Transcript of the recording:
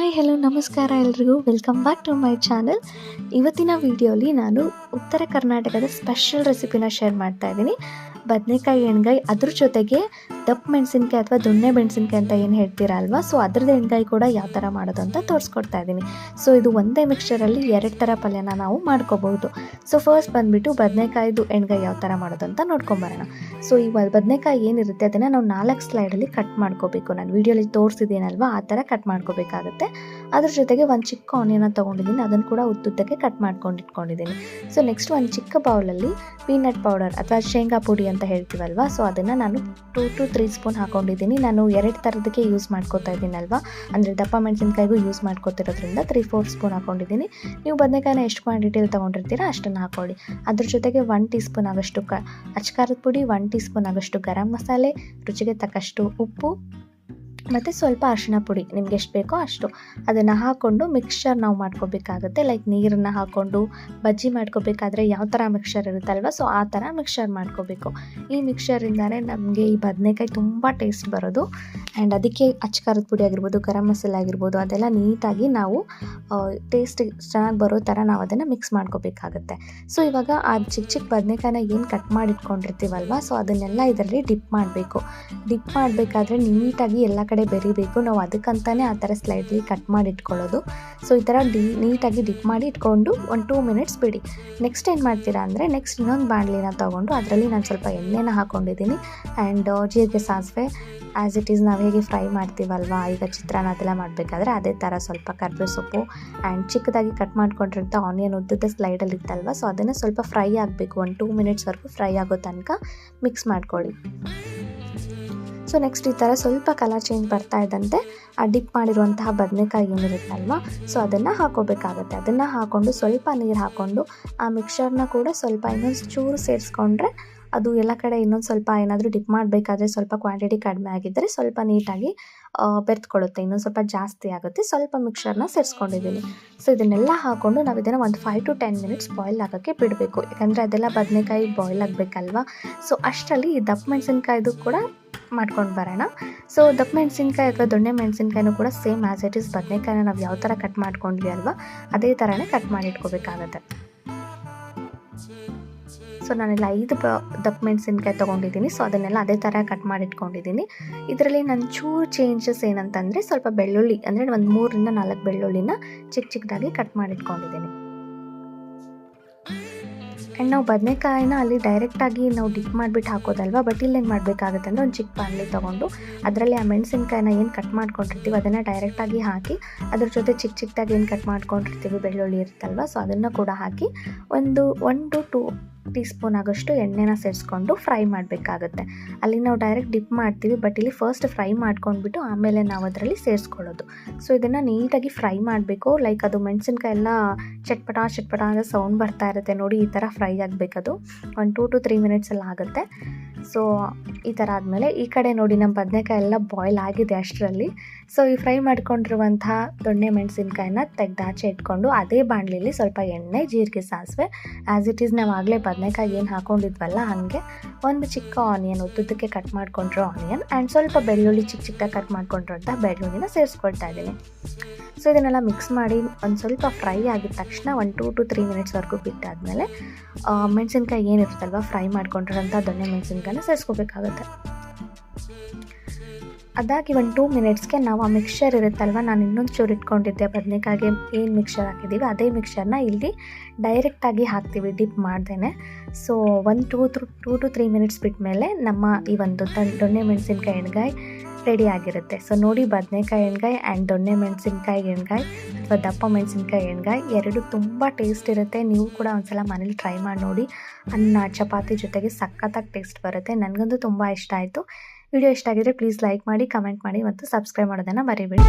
Hi hello ನಮಸ್ಕಾರ ಎಲ್ರಿಗೂ welcome back to my channel. ಇವತ್ತಿನ ವಿಡಿಯೋಲಿ ನಾನು ಉತ್ತರ ಕರ್ನಾಟಕದ ಸ್ಪೆಷಲ್ ರೆಸಿಪಿನ ಶೇರ್ ಮಾಡ್ತಾ ಇದ್ದೀನಿ. ಬದನೆಕಾಯಿ ಎಣ್ಗಾಯಿ, ಅದ್ರ ಜೊತೆಗೆ ದಪ್ಪ ಮೆಣಸಿನ್ಕಾಯಿ ಅಥವಾ ದೊಣ್ಣೆ ಮೆಣಸಿನ್ಕಾಯಿ ಅಂತ ಏನು ಹೇಳ್ತೀರಾ ಅಲ್ವಾ, ಸೊ ಅದ್ರದ್ದು ಎಣ್ಗಾಯಿ ಕೂಡ ಯಾವ ಥರ ಮಾಡೋದು ಅಂತ ತೋರಿಸ್ಕೊಡ್ತಾ ಇದ್ದೀನಿ. ಸೊ ಇದು ಒಂದೇ ಮಿಕ್ಸ್ಚರಲ್ಲಿ 2 ಥರ ಪಲ್ಯನ ನಾವು ಮಾಡ್ಕೋಬಹುದು. ಸೊ ಫಸ್ಟ್ ಬಂದುಬಿಟ್ಟು ಬದನೆಕಾಯ್ದು ಎಣ್ಗಾಯಿ ಯಾವ ಥರ ಮಾಡೋದು ಅಂತ ನೋಡ್ಕೊಂಬರೋಣ. ಸೊ ಈ ಬದನೆಕಾಯಿ ಏನಿರುತ್ತೆ ಅದನ್ನು ನಾವು 4 ಸ್ಲೈಡಲ್ಲಿ ಕಟ್ ಮಾಡ್ಕೋಬೇಕು. ನಾನು ವೀಡಿಯೋಲಿ ತೋರಿಸಿದ್ದೀನಲ್ವಾ ಆ ಥರ ಕಟ್ ಮಾಡ್ಕೋಬೇಕಾಗುತ್ತೆ. ಅದ್ರ ಜೊತೆಗೆ ಒಂದು ಚಿಕ್ಕ ಆನಿಯನ್ನ ತೊಗೊಂಡಿದ್ದೀನಿ, ಅದನ್ನು ಕೂಡ ಉದ್ದುದ್ದಕ್ಕೆ ಕಟ್ ಇಟ್ಕೊಂಡಿದ್ದೀನಿ. ಸೊ ನೆಕ್ಸ್ಟ್ ಒಂದು ಚಿಕ್ಕ ಬೌಲಲ್ಲಿ ಪೀನಟ್ ಪೌಡರ್ ಅಥವಾ ಶೇಂಗಾ ಪುಡಿ ಅಂತ ಹೇಳ್ತೀವಲ್ವಾ, ಸೊ ಅದನ್ನು ನಾನು 2 to 3 ಸ್ಪೂನ್ ಹಾಕೊಂಡಿದ್ದೀನಿ. ನಾನು 2 ಥರದಕ್ಕೆ ಯೂಸ್ ಮಾಡ್ಕೋತಾ ಇದ್ದೀನಲ್ವಾ, ಅಂದರೆ ದಪ್ಪ ಮೆಣಸಿನ್ಕಾಯಿಗೂ ಯೂಸ್ ಮಾಡ್ಕೋತಿರೋದ್ರಿಂದ 3/4 ಸ್ಪೂನ್ ಹಾಕೊಂಡಿದ್ದೀನಿ. ನೀವು ಬದನೆಕಾಯಿನ ಎಷ್ಟು ಕ್ವಾಂಟಿಟಿಯಲ್ಲಿ ತೊಗೊಂಡಿರ್ತೀರಾ ಅಷ್ಟನ್ನು ಹಾಕೊಳ್ಳಿ. ಅದ್ರ ಜೊತೆಗೆ 1 ಟೀ ಸ್ಪೂನ್ ಆಗಷ್ಟು ಅಚ್ಕಾರದ ಪುಡಿ, 1 ಟೀ ಸ್ಪೂನ್ ಆಗಷ್ಟು ಗರಂ ಮಸಾಲೆ, ರುಚಿಗೆ ತಕ್ಕಷ್ಟು ಉಪ್ಪು ಮತ್ತು ಸ್ವಲ್ಪ ಅರಿಶಿನ ಪುಡಿ, ನಿಮ್ಗೆ ಎಷ್ಟು ಬೇಕೋ ಅಷ್ಟು ಅದನ್ನು ಹಾಕ್ಕೊಂಡು ಮಿಕ್ಸ್ಚರ್ ನಾವು ಮಾಡ್ಕೋಬೇಕಾಗುತ್ತೆ. ಲೈಕ್ ನೀರನ್ನು ಹಾಕ್ಕೊಂಡು ಬಜ್ಜಿ ಮಾಡ್ಕೋಬೇಕಾದ್ರೆ ಯಾವ ಥರ ಮಿಕ್ಸ್ಚರ್ ಇರುತ್ತಲ್ವ, ಸೊ ಆ ಥರ ಮಿಕ್ಸ್ಚರ್ ಮಾಡ್ಕೋಬೇಕು. ಈ ಮಿಕ್ಸ್ಚರಿಂದಲೇ ನಮಗೆ ಈ ಬದನೆಕಾಯಿ ತುಂಬ ಟೇಸ್ಟ್ ಬರೋದು. ಆ್ಯಂಡ್ ಅದಕ್ಕೆ ಅಚ್ಕಾರದ ಪುಡಿ ಆಗಿರ್ಬೋದು, ಗರಂ ಮಸಾಲೆ ಆಗಿರ್ಬೋದು, ಅದೆಲ್ಲ ನೀಟಾಗಿ ನಾವು ಟೇಸ್ಟ್ ಚೆನ್ನಾಗಿ ಬರೋ ಥರ ನಾವು ಅದನ್ನು ಮಿಕ್ಸ್ ಮಾಡ್ಕೋಬೇಕಾಗುತ್ತೆ. ಸೊ ಇವಾಗ ಆ ಚಿಕ್ಕ ಚಿಕ್ಕ ಬದನೆಕಾಯಿನ ಏನು ಕಟ್ ಮಾಡಿ ಇಟ್ಕೊಂಡಿರ್ತೀವಲ್ವ, ಸೊ ಅದನ್ನೆಲ್ಲ ಇದರಲ್ಲಿ ಡಿಪ್ ಮಾಡಬೇಕು. ಡಿಪ್ ಮಾಡಬೇಕಾದ್ರೆ ನೀಟಾಗಿ ಎಲ್ಲ ಕಡೆ ಬೆರಿಬೇಕು. ನಾವು ಅದಕ್ಕಂತಾನೆ ಆ ಥರ ಸ್ಲೈಡ್ಲಿ ಕಟ್ ಮಾಡಿ ಇಟ್ಕೊಳ್ಳೋದು. ಸೊ ಈ ಥರ ನೀಟಾಗಿ ಡಿಪ್ ಮಾಡಿ ಇಟ್ಕೊಂಡು ಒಂದು 2 ಮಿನಿಟ್ಸ್ ಬಿಡಿ. ನೆಕ್ಸ್ಟ್ ಏನು ಮಾಡ್ತೀರಾ ಅಂದರೆ, ನೆಕ್ಸ್ಟ್ ಇನ್ನೊಂದು ಬಾಣಲಿನ ತೊಗೊಂಡು ಅದರಲ್ಲಿ ನಾನು ಸ್ವಲ್ಪ ಎಣ್ಣೆನ ಹಾಕ್ಕೊಂಡಿದ್ದೀನಿ. ಆ್ಯಂಡ್ ಜೀರಿಗೆ, ಸಾಸಿವೆ, ಆ್ಯಸ್ ಇಟ್ ಈಸ್ ನಾವು ಹೇಗೆ ಫ್ರೈ ಮಾಡ್ತೀವಲ್ವಾ, ಈಗ ಚಿತ್ರಾನ್ನ ಅದೆಲ್ಲ ಮಾಡಬೇಕಾದ್ರೆ ಅದೇ ಥರ ಸ್ವಲ್ಪ ಕರಿಬೇವು ಸೊಪ್ಪು ಆ್ಯಂಡ್ ಚಿಕ್ಕದಾಗಿ ಕಟ್ ಮಾಡ್ಕೊಂಡಿರೋಂಥ ಆನಿಯನ್ ಉದ್ದದ ಸ್ಲೈಡಲ್ಲಿ ಇತ್ತಲ್ವ, ಸೊ ಅದನ್ನು ಸ್ವಲ್ಪ ಫ್ರೈ ಆಗಬೇಕು. ಒಂದು 2 ಮಿನಿಟ್ಸ್ವರೆಗೂ ಫ್ರೈ ಆಗೋ ತನಕ ಮಿಕ್ಸ್ ಮಾಡ್ಕೊಳ್ಳಿ. ಸೊ ನೆಕ್ಸ್ಟ್ ಈ ಥರ ಸ್ವಲ್ಪ ಕಲರ್ ಚೇಂಜ್ ಬರ್ತಾ ಇದ್ದಂತೆ ಆ ಡಿಪ್ ಮಾಡಿರುವಂತಹ ಬದನೆಕಾಯಿ ಏನಿರುತ್ತಲ್ವ, ಸೊ ಅದನ್ನು ಹಾಕೋಬೇಕಾಗತ್ತೆ. ಅದನ್ನು ಹಾಕ್ಕೊಂಡು ಸ್ವಲ್ಪ ನೀರು ಹಾಕ್ಕೊಂಡು ಆ ಮಿಕ್ಸ್ಚರ್ನ ಕೂಡ ಸ್ವಲ್ಪ ಇನ್ನೊಂದು ಚೂರು ಸೇರಿಸ್ಕೊಂಡ್ರೆ ಅದು ಎಲ್ಲ ಕಡೆ ಇನ್ನೊಂದು ಸ್ವಲ್ಪ ಏನಾದರೂ ಡಿಪ್ ಮಾಡಬೇಕಾದ್ರೆ ಸ್ವಲ್ಪ ಕ್ವಾಂಟಿಟಿ ಕಡಿಮೆ ಆಗಿದ್ದರೆ ಸ್ವಲ್ಪ ನೀಟಾಗಿ ಬೆರೆತ್ಕೊಳ್ಳುತ್ತೆ, ಇನ್ನೊಂದು ಸ್ವಲ್ಪ ಜಾಸ್ತಿ ಆಗುತ್ತೆ. ಸ್ವಲ್ಪ ಮಿಕ್ಸ್ಚರ್ನ ಸೇರಿಸ್ಕೊಂಡಿದ್ದೀನಿ. ಸೊ ಇದನ್ನೆಲ್ಲ ಹಾಕ್ಕೊಂಡು ನಾವು ಇದನ್ನು ಒಂದು 5 to 10 ಮಿನಿಟ್ಸ್ ಬಾಯ್ಲ್ ಆಗೋಕ್ಕೆ ಬಿಡಬೇಕು. ಯಾಕಂದರೆ ಅದೆಲ್ಲ ಬದನೆಕಾಯಿ ಬಾಯ್ಲ್ ಆಗಬೇಕಲ್ವ. ಸೊ ಅಷ್ಟರಲ್ಲಿ ಈ ದಪ್ಪ ಮೆಣಸಿನ್ಕಾಯ್ದು ಕೂಡ ಮಾಡ್ಕೊಂಡು ಬರೋಣ. ಸೊ ದಪ್ಪ ಮೆಣಸಿನ್ಕಾಯಿ ಅಥವಾ ದೊಣ್ಣೆ ಮೆಣಸಿನ್ಕಾಯಿನೂ ಕೂಡ ಸೇಮ್ ಆ್ಯಸ್ ಇಟ್ ಈಸ್ ಬದನೆಕಾಯಿನ ನಾವು ಯಾವ ಥರ ಕಟ್ ಮಾಡ್ಕೊಂಡ್ವಿ ಅಲ್ವಾ, ಅದೇ ಥರನೇ ಕಟ್ ಮಾಡಿ ಇಟ್ಕೋಬೇಕಾಗತ್ತೆ. ಸೊ ನಾನೆಲ್ಲ 5 ದಪ್ಪ ಮೆಣಸಿನ್ಕಾಯಿ ತೊಗೊಂಡಿದ್ದೀನಿ. ಸೊ ಅದನ್ನೆಲ್ಲ ಅದೇ ಥರ ಕಟ್ ಮಾಡಿ ಇಟ್ಕೊಂಡಿದ್ದೀನಿ. ಇದರಲ್ಲಿ ನನ್ನ ಚೂರು ಚೇಂಜಸ್ ಏನಂತಂದರೆ, ಸ್ವಲ್ಪ ಬೆಳ್ಳುಳ್ಳಿ, ಅಂದರೆ ಒಂದು 3 ರಿಂದ 4 ಬೆಳ್ಳುಳ್ಳಿನ ಚಿಕ್ಕದಾಗಿ ಕಟ್ ಮಾಡಿ ಇಟ್ಕೊಂಡಿದ್ದೀನಿ. ಆ್ಯಂಡ್ ನಾವು ಬದನೆಕಾಯಿನ ಅಲ್ಲಿ ಡೈರೆಕ್ಟಾಗಿ ನಾವು ಡಿಪ್ ಮಾಡಿಬಿಟ್ಟು ಹಾಕೋದಲ್ವ, ಬಟ್ ಇಲ್ಲಿ ಏನು ಮಾಡಬೇಕಾಗುತ್ತೆ ಅಂದರೆ ಒಂದು ಚಿಕ್ಕ ಬಾಣಲಿ ತೊಗೊಂಡು ಅದರಲ್ಲಿ ಆ ಮೆಣಸಿನ್ಕಾಯಿನ ಏನು ಕಟ್ ಮಾಡ್ಕೊಂಡಿರ್ತೀವಿ ಅದನ್ನು ಡೈರೆಕ್ಟಾಗಿ ಹಾಕಿ, ಅದ್ರ ಜೊತೆ ಚಿಕ್ಕದಾಗಿ ಏನು ಕಟ್ ಮಾಡ್ಕೊಂಡಿರ್ತೀವಿ ಬೆಳ್ಳುಳ್ಳಿ ಇರುತ್ತಲ್ವ, ಸೊ ಅದನ್ನು ಕೂಡ ಹಾಕಿ ಒಂದು 1 to 2 ಟೀ ಸ್ಪೂನ್ ಆಗೋಷ್ಟು ಎಣ್ಣೆನ ಸೇರಿಸ್ಕೊಂಡು ಫ್ರೈ ಮಾಡಬೇಕಾಗುತ್ತೆ. ಅಲ್ಲಿ ನಾವು ಡೈರೆಕ್ಟ್ ಡಿಪ್ ಮಾಡ್ತೀವಿ, ಬಟ್ ಇಲ್ಲಿ ಫಸ್ಟ್ ಫ್ರೈ ಮಾಡ್ಕೊಂಡ್ಬಿಟ್ಟು ಆಮೇಲೆ ನಾವು ಅದರಲ್ಲಿ ಸೇರಿಸ್ಕೊಳ್ಳೋದು. ಸೊ ಇದನ್ನು ನೀಟಾಗಿ ಫ್ರೈ ಮಾಡಬೇಕು. ಲೈಕ್ ಅದು ಮೆಣಸಿನ್ಕಾಯಿ ಎಲ್ಲ ಚಟ್ಪಟ ಅಂತ ಸೌಂಡ್ ಬರ್ತಾ ಇರುತ್ತೆ ನೋಡಿ, ಈ ಥರ ಫ್ರೈ ಆಗಬೇಕದು. ಒಂದು 2 to 3 ಮಿನಿಟ್ಸಲ್ಲಿ ಆಗುತ್ತೆ. ಸೊ ಈ ಥರ ಆದಮೇಲೆ ಈ ಕಡೆ ನೋಡಿ ನಮ್ಮ ಬದನೆಕಾಯಿ ಎಲ್ಲ ಬಾಯ್ಲ್ ಆಗಿದೆ ಅಷ್ಟರಲ್ಲಿ. ಸೊ ಈ ಫ್ರೈ ಮಾಡ್ಕೊಂಡಿರುವಂತಹ ದೊಣ್ಣೆ ಮೆಣಸಿನ್ಕಾಯಿನ ತೆಗೆದಾಚೆ ಇಟ್ಕೊಂಡು ಅದೇ ಬಾಣಲಿಲಿ ಸ್ವಲ್ಪ ಎಣ್ಣೆ, ಜೀರಿಗೆ, ಸಾಸಿವೆ, ಆ್ಯಸ್ ಇಟ್ ಈಸ್ ನಾವು ಆಗಲೇ ಬದನೆಕಾಯಿ ಏನು ಹಾಕ್ಕೊಂಡಿದ್ವಲ್ಲ ಹಾಗೆ ಒಂದು ಚಿಕ್ಕ ಆನಿಯನ್, ಉದ್ದುದ್ದಕ್ಕೆ ಕಟ್ ಮಾಡ್ಕೊಂಡಿರೋ ಆನಿಯನ್ ಆ್ಯಂಡ್ ಸ್ವಲ್ಪ ಬೆಳ್ಳುಳ್ಳಿ ಚಿಕ್ಕದಾಗಿ ಕಟ್ ಮಾಡ್ಕೊಂಡಿರೋಂಥ ಬೆಳ್ಳುಳ್ಳಿನ ಸೇರಿಸ್ಕೊಳ್ತಾ ಇದ್ದೀನಿ. ಸೊ ಇದನ್ನೆಲ್ಲ ಮಿಕ್ಸ್ ಮಾಡಿ ಒಂದು ಸ್ವಲ್ಪ ಫ್ರೈ ಆಗಿದ ತಕ್ಷಣ ಒಂದು 2 to 3 ಮಿನಿಟ್ಸ್ವರೆಗೂ ಬಿಟ್ಟಾದಮೇಲೆ ಮೆಣಸಿನ್ಕಾಯಿ ಏನಿರುತ್ತಲ್ವ ಫ್ರೈ ಮಾಡ್ಕೊಂಡಿರೋಂಥ ದೊಣ್ಣೆ ಮೆಣಸಿನ್ಕಾಯಿನ ಸೇರಿಸ್ಕೋಬೇಕಾಗುತ್ತೆ. ಅದಾಗಿ ಒಂದು 2 ಮಿನಿಟ್ಸ್ಗೆ ನಾವು ಆ ಮಿಕ್ಸ್ಚರ್ ಇರುತ್ತಲ್ವ, ನಾನು ಇನ್ನೊಂದು ಚೂರು ಇಟ್ಕೊಂಡಿದ್ದೆ ಬದನೆಕಾಯಿಗೆ ಏನು ಮಿಕ್ಸ್ಚರ್ ಹಾಕಿದ್ದೀವಿ ಅದೇ ಮಿಕ್ಸ್ಚರ್ನ ಇಲ್ಲಿ ಡೈರೆಕ್ಟಾಗಿ ಹಾಕ್ತೀವಿ ಡಿಪ್ ಮಾಡ್ದೇ. ಸೊ ಒಂದು 2 to 3 ಮಿನಿಟ್ಸ್ ಬಿಟ್ಟ ಮೇಲೆ ನಮ್ಮ ಈ ಒಂದು ದೊಣ್ಣೆ ಮೆಣಸಿನ್ಕಾಯಿ ಎಣ್ಗಾಯಿ ರೆಡಿ ಆಗಿರುತ್ತೆ. ಸೊ ನೋಡಿ, ಬದನೆಕಾಯಿ ಎಣ್ಗಾಯಿ ಆ್ಯಂಡ್ ದೊಣ್ಣೆ ಮೆಣಸಿನ್ಕಾಯಿ ಎಣ್ಗಾಯಿ ಅಥವಾ ದಪ್ಪ ಮೆಣಸಿನ್ಕಾಯಿ ಎಣ್ಗಾಯಿ ಎರಡು ತುಂಬ ಟೇಸ್ಟ್ ಇರುತ್ತೆ. ನೀವು ಕೂಡ ಒಂದ್ಸಲ ಮನೇಲಿ ಟ್ರೈ ಮಾಡಿ ನೋಡಿ. ಅನ್ನ ಚಪಾತಿ ಜೊತೆಗೆ ಸಖತ್ತಾಗಿ ಟೇಸ್ಟ್ ಬರುತ್ತೆ. ನನಗಂತೂ ತುಂಬ ಇಷ್ಟ ಆಯಿತು. ವಿಡಿಯೋ ಇಷ್ಟ ಆಗಿದ್ರೆ ಪ್ಲೀಸ್ ಲೈಕ್ ಮಾಡಿ, ಕಮೆಂಟ್ ಮಾಡಿ ಮತ್ತು ಸಬ್ಸ್ಕ್ರೈಬ್ ಮಾಡೋದನ್ನು ಮರಿಬೇಡಿ.